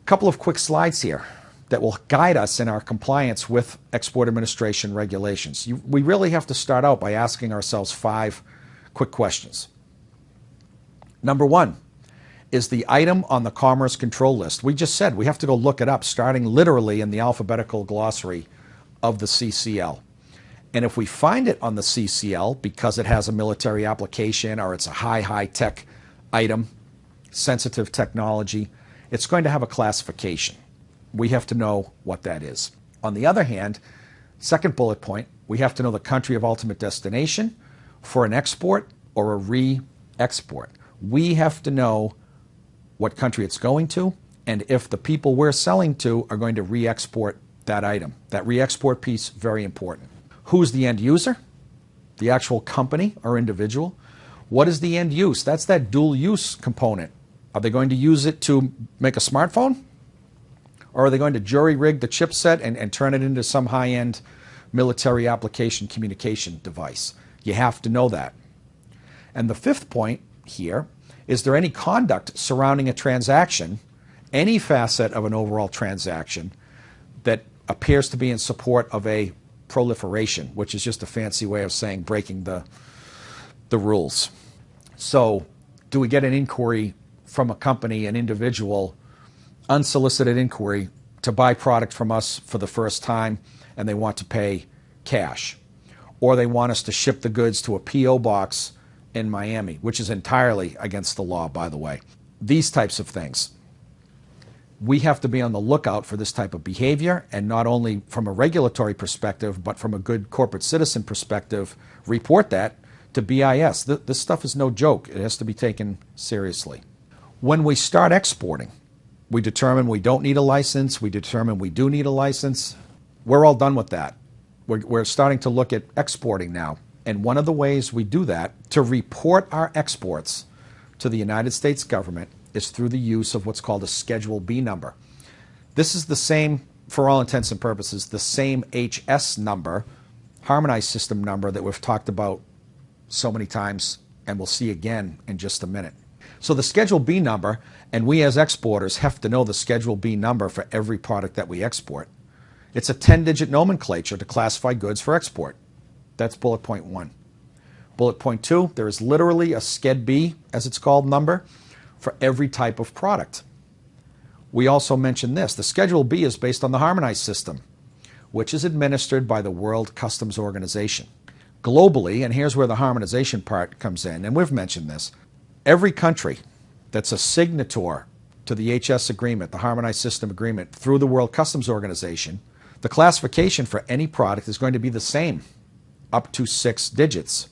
Couple of quick slides here that will guide us in our compliance with Export Administration regulations. We really have to start out by asking ourselves 5 quick questions. Number 1, is the item on the Commerce Control List? We just said we have to go look it up, starting literally in the alphabetical glossary of the CCL. And if we find it on the CCL because it has a military application or it's a high-tech item, sensitive technology, it's going to have a classification. We have to know what that is. On the other hand, second bullet point, we have to know the country of ultimate destination for an export or a re-export. We have to know what country it's going to and if the people we're selling to are going to re-export that item. That re-export piece, very important. Who's the end user? The actual company or individual. What is the end use? That's that dual use component. Are they going to use it to make a smartphone? Or are they going to jury-rig the chipset and turn it into some high-end military application communication device? You have to know that. And the fifth point here, is there any conduct surrounding a transaction, any facet of an overall transaction, that appears to be in support of a proliferation, which is just a fancy way of saying breaking the rules. So do we get an inquiry from a company, an individual, unsolicited inquiry to buy product from us for the first time and they want to pay cash? Or they want us to ship the goods to a P.O. box in Miami, which is entirely against the law, by the way. These types of things. We have to be on the lookout for this type of behavior, and not only from a regulatory perspective, but from a good corporate citizen perspective, report that to BIS. This stuff is no joke. It has to be taken seriously. When we start exporting, we determine we don't need a license. We determine we do need a license. We're all done with that. We're starting to look at exporting now. And one of the ways we do that, to report our exports to the United States government, is through the use of what's called a Schedule B number. This is the same, for all intents and purposes, the same HS number, harmonized system number, that we've talked about so many times and we'll see again in just a minute. So the Schedule B number, and we as exporters have to know the Schedule B number for every product that we export. It's a 10-digit nomenclature to classify goods for export. That's bullet point 1. Bullet point 2, there is literally a Sched B, as it's called, number for every type of product. We also mentioned this. The Schedule B is based on the harmonized system, which is administered by the World Customs Organization. Globally, and here's where the harmonization part comes in, and we've mentioned this, every country that's a signator to the HS agreement, the harmonized system agreement, through the World Customs Organization, the classification for any product is going to be the same, up to 6 digits.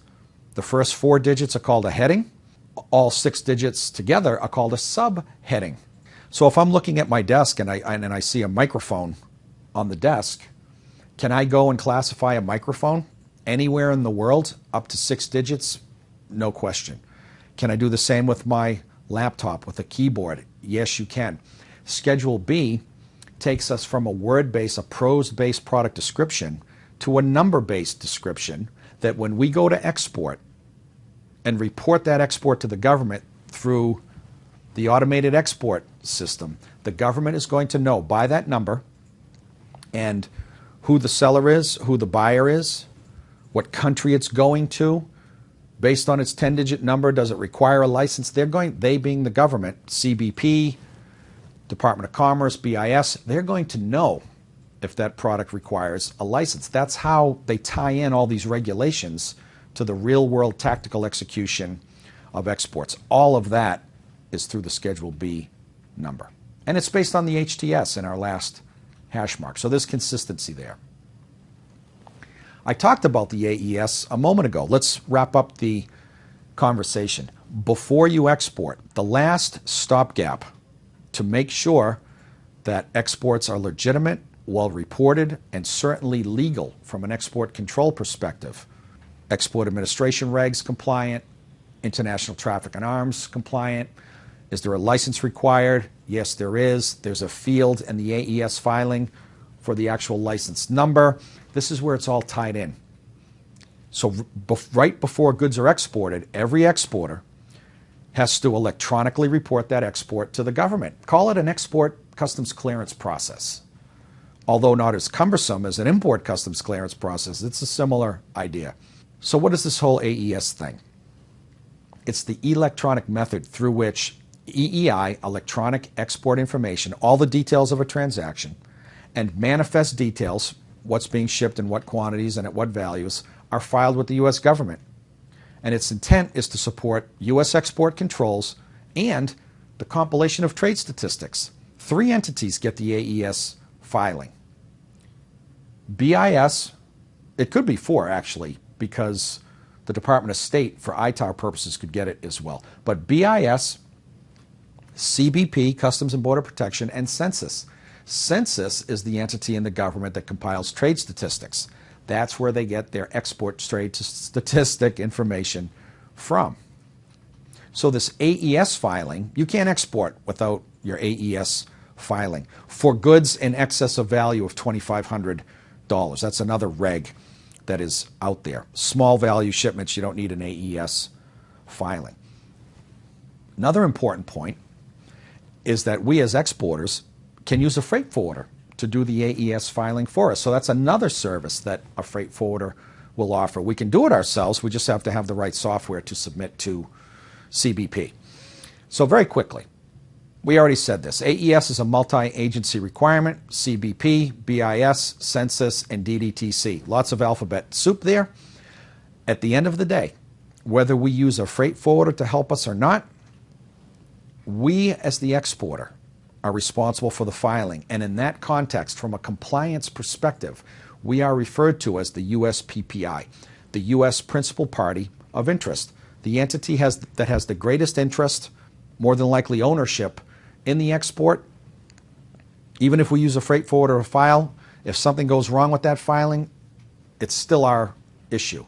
The first 4 digits are called a heading. All 6 digits together are called a subheading. So if I'm looking at my desk and I see a microphone on the desk, can I go and classify a microphone anywhere in the world up to 6 digits? No question. Can I do the same with my laptop, with a keyboard? Yes, you can. Schedule B takes us from a word-based, a prose-based product description to a number-based description that when we go to export and report that export to the government through the automated export system, the government is going to know by that number and who the seller is, who the buyer is, what country it's going to. Based on its 10-digit number, does it require a license? They being the government, CBP, Department of Commerce, BIS, they're going to know if that product requires a license. That's how they tie in all these regulations to the real-world tactical execution of exports. All of that is through the Schedule B number. And it's based on the HTS in our last hash mark. So there's consistency there. I talked about the AES a moment ago. Let's wrap up the conversation. Before you export, the last stopgap to make sure that exports are legitimate, well reported, and certainly legal from an export control perspective. Export Administration regs compliant, international traffic in arms compliant. Is there a license required? Yes, there is. There's a field in the AES filing for the actual license number. This is where it's all tied in. So right before goods are exported, every exporter has to electronically report that export to the government. Call it an export customs clearance process. Although not as cumbersome as an import customs clearance process, it's a similar idea. So what is this whole AES thing? It's the electronic method through which EEI, electronic export information, all the details of a transaction, and manifest details, what's being shipped in what quantities and at what values, are filed with the U.S. government. And its intent is to support U.S. export controls and the compilation of trade statistics. 3 entities get the AES filing. BIS, it could be 4 actually, because the Department of State for ITAR purposes could get it as well. But BIS, CBP, Customs and Border Protection, and Census. Census is the entity in the government that compiles trade statistics. That's where they get their export trade statistic information from. So this AES filing, you can't export without your AES filing for goods in excess of value of $2,500. That's another reg that is out there. Small value shipments, you don't need an AES filing. Another important point is that we as exporters can use a freight forwarder to do the AES filing for us. So that's another service that a freight forwarder will offer. We can do it ourselves. We just have to have the right software to submit to CBP. So very quickly, we already said this. AES is a multi-agency requirement. CBP, BIS, Census, and DDTC. Lots of alphabet soup there. At the end of the day, whether we use a freight forwarder to help us or not, we as the exporter are responsible for the filing. And in that context, from a compliance perspective, we are referred to as the USPPI, the U.S. Principal Party of Interest. The entity that has the greatest interest, more than likely ownership, in the export. Even if we use a freight forwarder or file, if something goes wrong with that filing, it's still our issue.